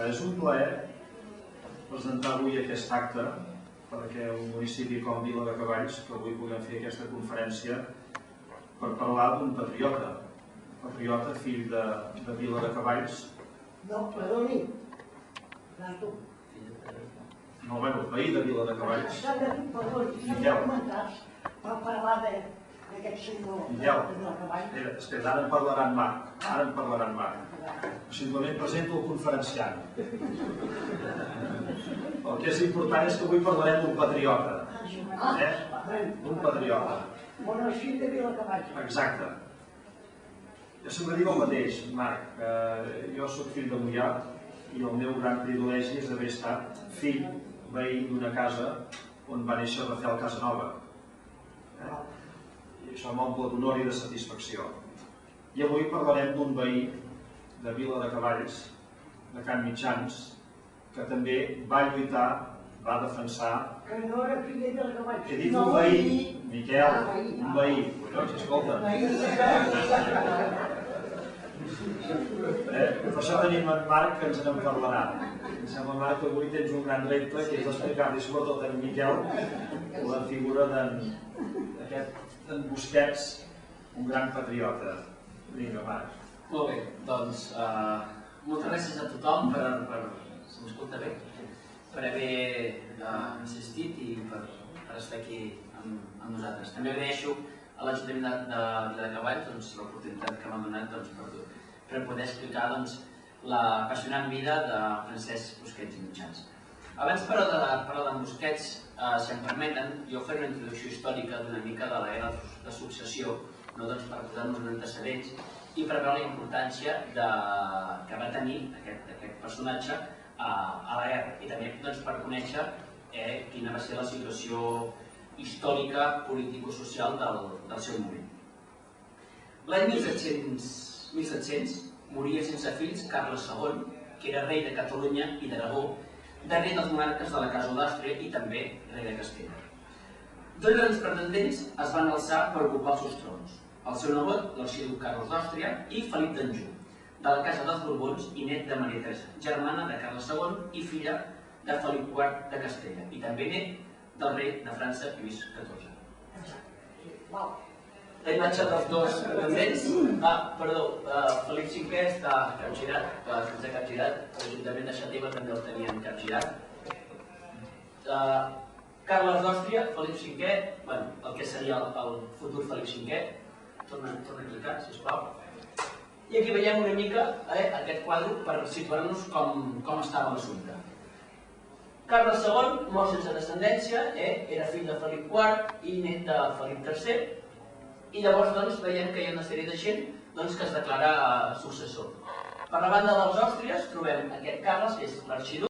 És un plaer presentar avui aquest acte perquè un municipi com Viladecavalls, que avui puguem fer aquesta conferència per parlar d'un patriota, fill de Viladecavalls. No, perdoni. No, bueno, veí de Viladecavalls. Perdoni, per parlar d'aquest senyor de Viladecavalls. Espera, ara en parlaran Marc. Simplement presento el conferenciant. El que és important és que avui parlarem d'un patriota. D'un patriota. Bueno, és fill de Viladecavalls. Exacte. Jo sempre dic el mateix, Marc. Jo soc fill de Moià i el meu gran privilegi és haver estat fill, veí d'una casa on va néixer Rafael Casanova. I això m'omple d'honor i de satisfacció. I avui parlarem d'un veí de Viladecavalls, de Can Mitjans, que també va lluitar, va defensar... Que no era fill de Viladecavalls. He dit un veí, Miquel, un veí. Collons, escolta. Per això tenim en Marc que ens en parlarà. Em sembla, Marc, que avui tens un gran repte, que és explicar-li sobretot a en Miquel la figura d'en Busquets, un gran patriota. Vinga, Marc. Molt bé, doncs moltes gràcies a tothom si m'escolta bé, per haver assistit i per estar aquí amb nosaltres. També agraeixo a l'Ajuntament de Viladecavalls l'oportunitat que m'ha donat per poder explicar l'apassionant vida de Francesc Busquets i Mitjans. Abans però de parlar d'en Busquets, si em permeten, jo faré una introducció històrica d'una mica de la guerra de successió, per posar-nos en antecedents i per veure la importància que va tenir aquest personatge a la guerra i també per conèixer quina va ser la situació històrica, político-social del seu moment. L'any 1700 moria sense fills Carles II, que era rei de Catalunya i d'Aragó, darrer dels monarques de la Casa d'Àustria i també rei de Castella. Dos grans pretendents es van alçar per ocupar els seus trons. El seu nebot, l'arxiduc Carles d'Àustria, i Felip d'Anjou, de la Casa dels Borbons i net de Maria Teresa, germana de Carles II i filla de Felip IV de Castella, i també net del rei de França, Lluís XIV. La imatge dels dos pretendents, Felip V està capgirat, sense capgirat, l'Ajuntament de Xàtiva també el tenien capgirat. Carles d'Àustria, Felip V, el que seria el futur Felip V, torna a clicar, sisplau. I aquí veiem una mica aquest quadre per situar-nos com estava l'assumpte. Carles II mor sense descendència, era fill de Felip IV i net de Felip III, i llavors veiem que hi ha una sèrie de gent que es declara successor. Per la banda dels Àustries trobem aquest Carles, que és l'arxiduc,